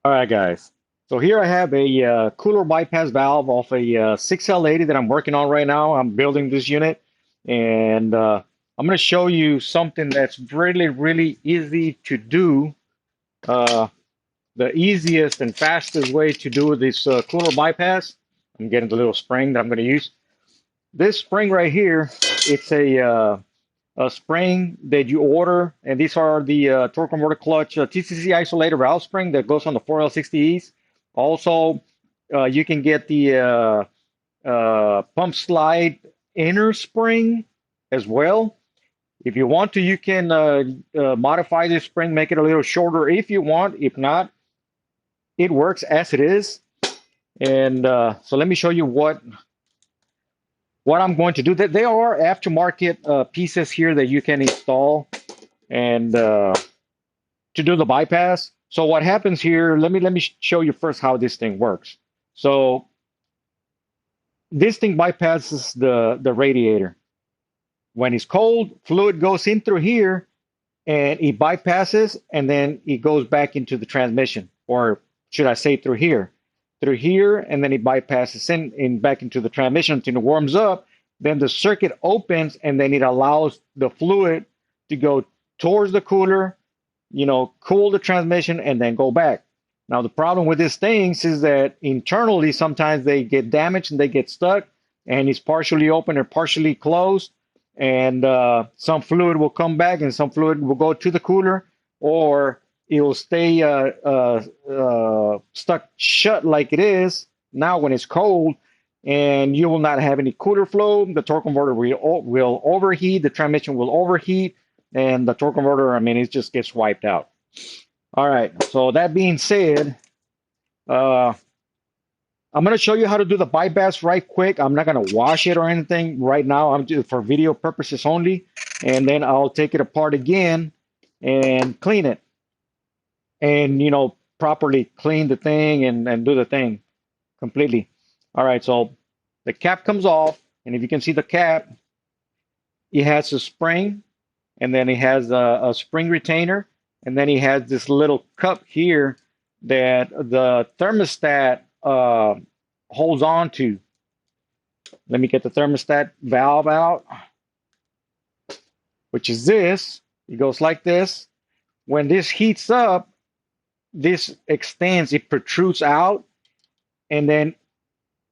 All right, guys. So here I have a cooler bypass valve off a 6L80 that I'm working on right now. I'm building this unit, and I'm going to show you something that's really, really easy to do. Uh, the easiest and fastest way to do this cooler bypass. I'm getting the little spring that I'm going to use. This spring right here, it's a spring that you order, and these are the torque converter clutch TCC isolator valve spring that goes on the 4L60Es. Also, you can get the pump slide inner spring as well. If you want to, you can modify this spring, make it a little shorter if you want. If not, it works as it is. And so let me show you what I'm going to do. There are aftermarket pieces here that you can install and to do the bypass. So what happens here, let me show you first how this thing works. So this thing bypasses the radiator. When it's cold, fluid goes in through here and it bypasses and then it goes back into the transmission, or should I say through here, and then it bypasses in back into the transmission until it warms up. Then the circuit opens and then it allows the fluid to go towards the cooler, cool the transmission and then go back. Now, the problem with these things is that internally, sometimes they get damaged and they get stuck, and it's partially open or partially closed. And some fluid will come back and some fluid will go to the cooler, or it will stay stuck shut like it is now when it's cold, and you will not have any cooler flow. The torque converter will overheat, the transmission will overheat, and the torque converter, I mean, it just gets wiped out. All right, so that being said, uh, I'm going to show you how to do the bypass right quick. I'm not going to wash it or anything right now. I'm just for video purposes only, and then I'll take it apart again and clean it, and properly clean the thing and do the thing completely. All right, so the cap comes off, and if you can see the cap, it has a spring, and then it has a spring retainer, and then he has this little cup here that the thermostat holds on to. Let me get the thermostat valve out, which is this. It goes like this. When this heats up, this extends, it protrudes out, and then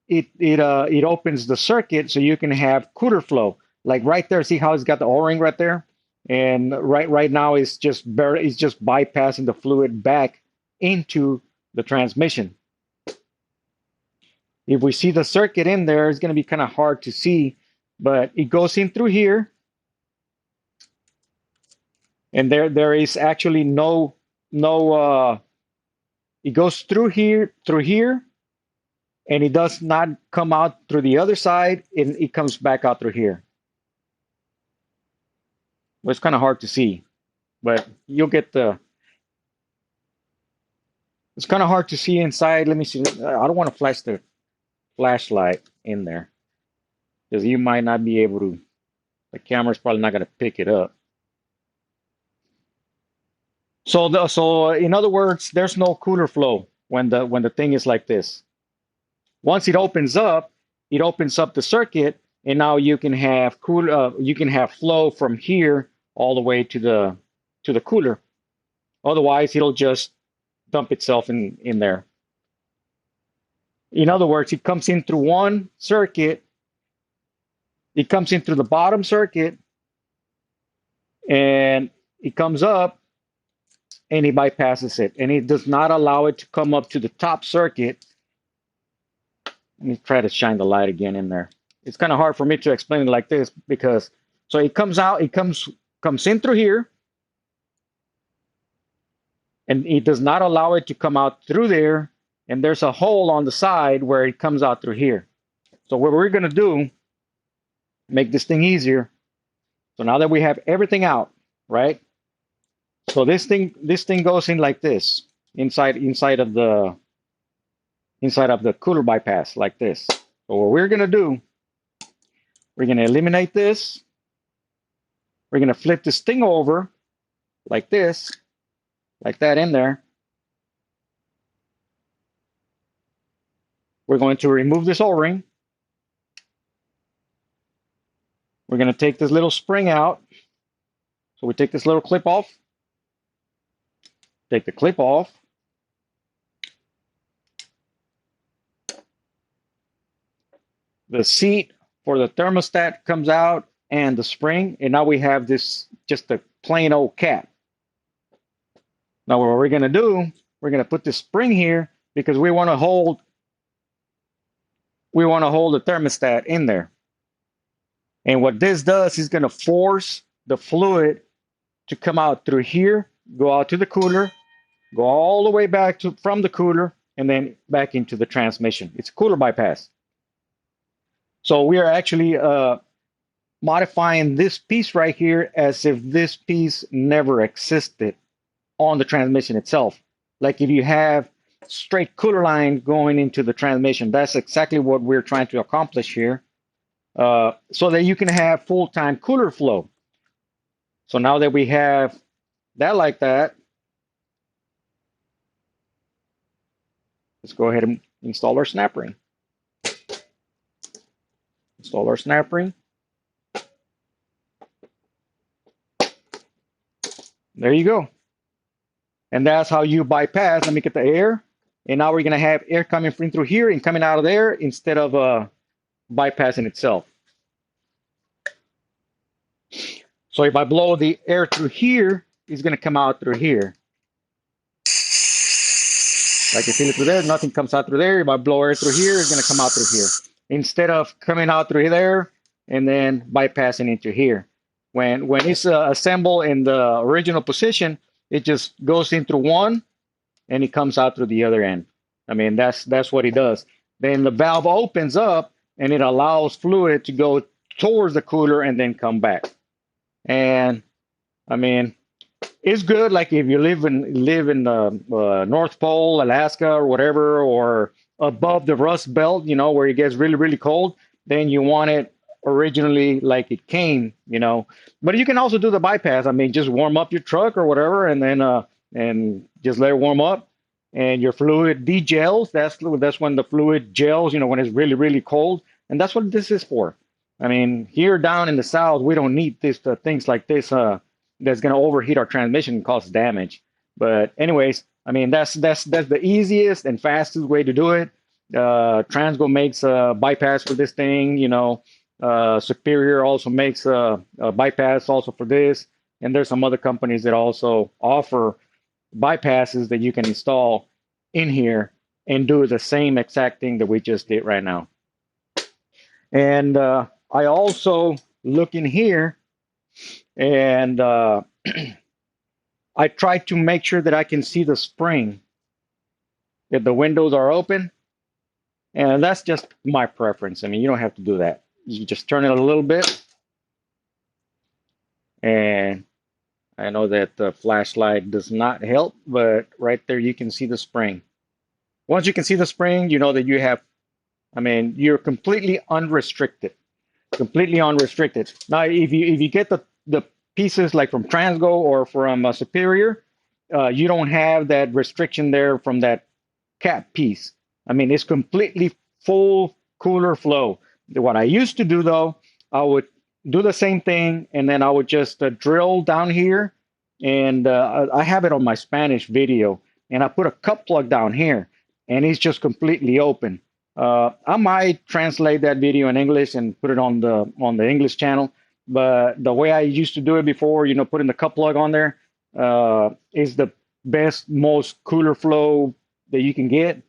it opens the circuit so you can have cooler flow. Like right there, see how it's got the O-ring right there? And right now it's just bypassing the fluid back into the transmission. If we see the circuit in there, it's going to be kind of hard to see, but it goes in through here, and there is actually no it goes through here, and it does not come out through the other side, and it comes back out through here. Well, it's kind of hard to see, but you'll get the. It's kind of hard to see inside. Let me see. I don't want to flash the flashlight in there because you might not be able to. The camera's probably not going to pick it up. So in other words, there's no cooler flow when the thing is like this. Once it opens up the circuit, and now you can have you can have flow from here all the way to the cooler. Otherwise, it'll just dump itself in there. In other words, it comes in through one circuit. It comes in through the bottom circuit, and it comes up, and it bypasses it, and it does not allow it to come up to the top circuit. Let me try to shine the light again in there. It's kind of hard for me to explain it like this because so it comes out, it comes in through here, and it does not allow it to come out through there. And there's a hole on the side where it comes out through here. So what we're going to do, make this thing easier. So now that we have everything out, right? So this thing goes in like this, inside of the cooler bypass like this. So what we're going to do, we're going to eliminate this. We're going to flip this thing over like this, like that in there. We're going to remove this O-ring. We're going to take this little spring out. So we take this little clip off, take the clip off. The seat for the thermostat comes out and the spring, and now we have this just a plain old cap. Now what we're going to do, we're going to put this spring here because we want to hold the thermostat in there. And what this does is going to force the fluid to come out through here, go out to the cooler, go all the way back to from the cooler, and then back into the transmission. It's a cooler bypass. So we are actually modifying this piece right here as if this piece never existed on the transmission itself. Like if you have straight cooler line going into the transmission, that's exactly what we're trying to accomplish here, so that you can have full-time cooler flow. So now that we have that like that, let's go ahead and install our snap ring. Install our snap ring. There you go. And that's how you bypass. Let me get the air. And now we're going to have air coming in through here and coming out of there instead of bypassing itself. So if I blow the air through here, it's going to come out through here. I can feel it through there. Nothing comes out through there. If I blow air through here, it's going to come out through here. Instead of coming out through there and then bypassing into here. When it's assembled in the original position, it just goes in through one and it comes out through the other end. I mean, that's what it does. Then the valve opens up and it allows fluid to go towards the cooler and then come back. And I mean, it's good. Like if you live in the North Pole, Alaska, or whatever, or above the Rust Belt, you know, where it gets really, really cold, then you want it originally like it came, you know. But you can also do the bypass. I mean, just warm up your truck or whatever, and then and just let it warm up, and your fluid degels. That's when the fluid gels, you know, when it's really, really cold, and that's what this is for. I mean, here down in the South, we don't need this things like this that's going to overheat our transmission and cause damage. But anyways, I mean, that's the easiest and fastest way to do it. Transgo makes a bypass for this thing, you know. Superior also makes a bypass also for this, and there's some other companies that also offer bypasses that you can install in here and do the same exact thing that we just did right now. And I also look in here and I try to make sure that I can see the spring if the windows are open. And that's just my preference. I mean, you don't have to do that. You just turn it a little bit. And I know that the flashlight does not help, but right there you can see the spring. Once you can see the spring, you know that you have, I mean, you're completely unrestricted. Completely unrestricted. Now, if you get the pieces like from Transgo or from Superior, you don't have that restriction there from that cap piece. I mean, it's completely full cooler flow. What I used to do though, I would do the same thing, and then I would just drill down here, and I have it on my Spanish video, and I put a cup plug down here, and it's just completely open. I might translate that video in English and put it on the English channel, but the way I used to do it before, you know, putting the cup plug on there, is the best, most cooler flow that you can get.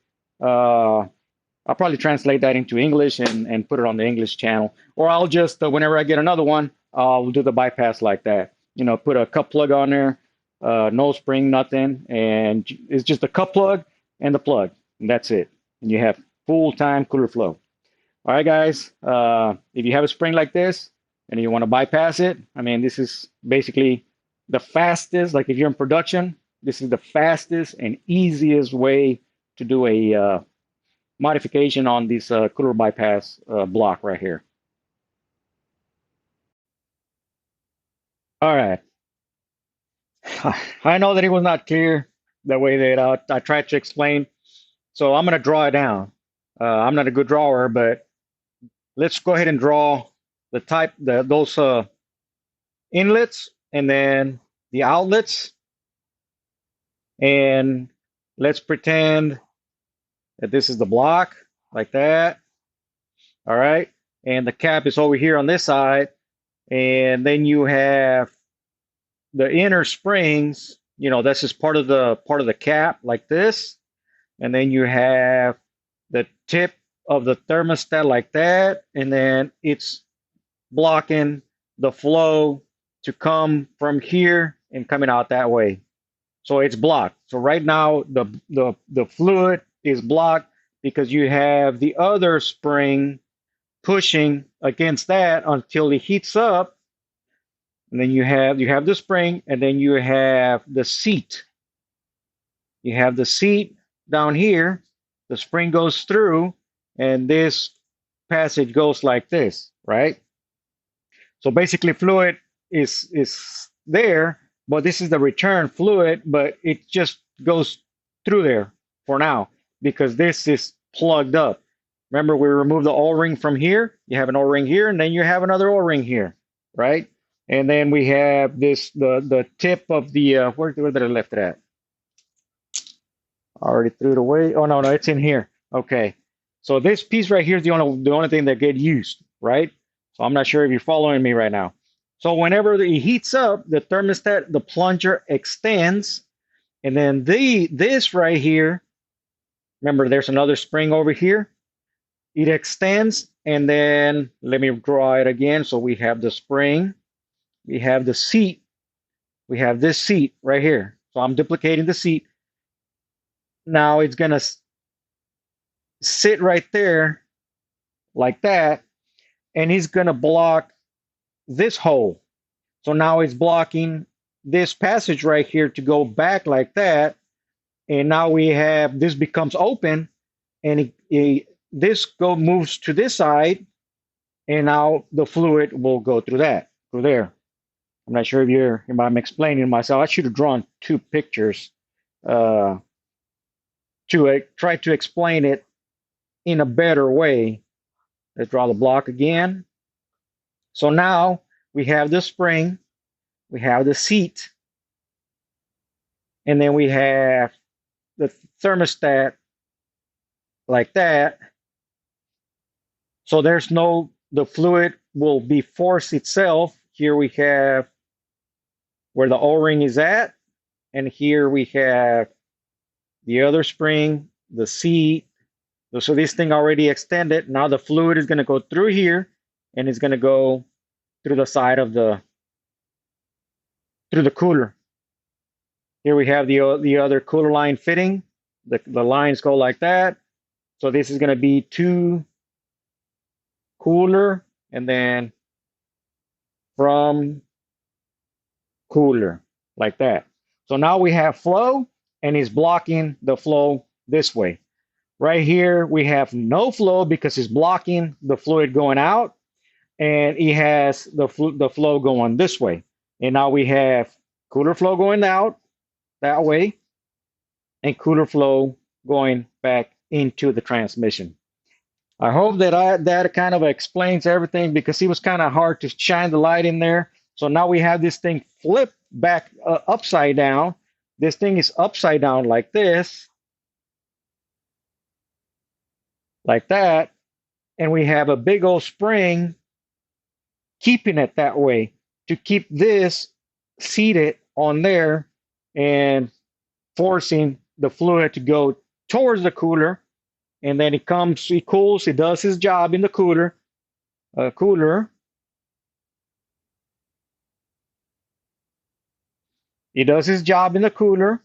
I'll probably translate that into English and put it on the English channel, or I'll just whenever I get another one, I'll do the bypass like that. You know, put a cup plug on there, no spring, nothing, and it's just a cup plug and the plug, and that's it. And you have full-time cooler flow. All right, guys. If you have a spring like this and you want to bypass it, I mean, this is basically the fastest. Like if you're in production, this is the fastest and easiest way to do a modification on this cooler bypass block right here. All right. I know that it was not clear the way that I tried to explain, so I'm going to draw it down. I'm not a good drawer, but let's go ahead and draw those inlets and then the outlets. And let's pretend that this is the block like that. All right. And the cap is over here on this side. And then you have the inner springs, this is part of the cap like this. And then you have the tip of the thermostat like that. And then it's blocking the flow to come from here and coming out that way. So it's blocked. So right now the fluid is blocked because you have the other spring pushing against that until it heats up. And then you have the spring, and then you have the seat. You have the seat down here. The spring goes through, and this passage goes like this, right? So basically, fluid is there, but this is the return fluid, but it just goes through there for now because this is plugged up. Remember, we removed the O-ring from here. You have an O-ring here, and then you have another O-ring here, right? And then we have the tip of the where did I left it at? I already threw it away. Oh no, it's in here. Okay, so this piece right here is the only thing that get used, right? So I'm not sure if you're following me right now. So whenever it heats up, the thermostat, the plunger extends, and then this right here, remember there's another spring over here. It extends, and then let me draw it again. So we have the spring, we have the seat, we have this seat right here. So I'm duplicating the seat. Now it's gonna sit right there like that, and he's gonna block this hole. So now it's blocking this passage right here to go back like that. And now we have this becomes open, and this moves to this side, and now the fluid will go through there. I'm not sure if I'm explaining myself. I should have drawn two pictures to try to explain it in a better way. Let's draw the block again. So now we have the spring, we have the seat, and then we have the thermostat like that. So the fluid will be forced itself. Here we have where the O-ring is at, and here we have the other spring, the seat. So this thing already extended. Now the fluid is going to go through here, and it's going to go through the side of through the cooler. Here we have the other cooler line fitting. The lines go like that. So this is going to be to cooler, and then from cooler like that. So now we have flow, and it's blocking the flow this way. Right here we have no flow because it's blocking the fluid going out, and it has the flow going this way. And now we have cooler flow going out that way, and cooler flow going back into the transmission. I hope that kind of explains everything, because it was kind of hard to shine the light in there. So now we have this thing flipped back upside down. This thing is upside down like this, like that, and we have a big old spring keeping it that way to keep this seated on there and forcing the fluid to go towards the cooler. And then it cools, it does his job in the cooler. He does his job in the cooler.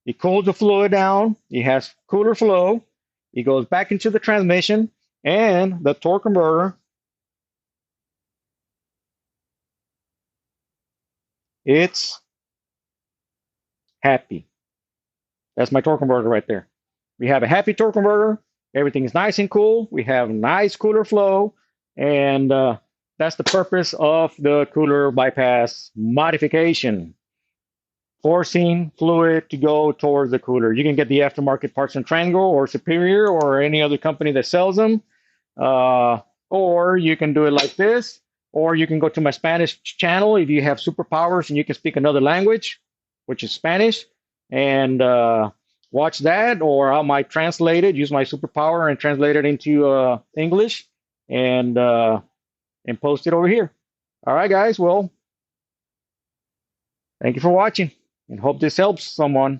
He cools the fluid down. He has cooler flow. He goes back into the transmission, and the torque converter it's happy. That's my torque converter right there. We have a happy torque converter. Everything is nice and cool. We have nice cooler flow, and that's the purpose of the cooler bypass modification. forcing fluid to go towards the cooler. You can get the aftermarket parts from Triangle or Superior or any other company that sells them. Uh, or you can do it like this, or you can go to my Spanish channel if you have superpowers and you can speak another language, which is Spanish, and watch that. Or I might translate it, use my superpower and translate it into English, and post it over here. All right, guys. Well, thank you for watching, and hope this helps someone.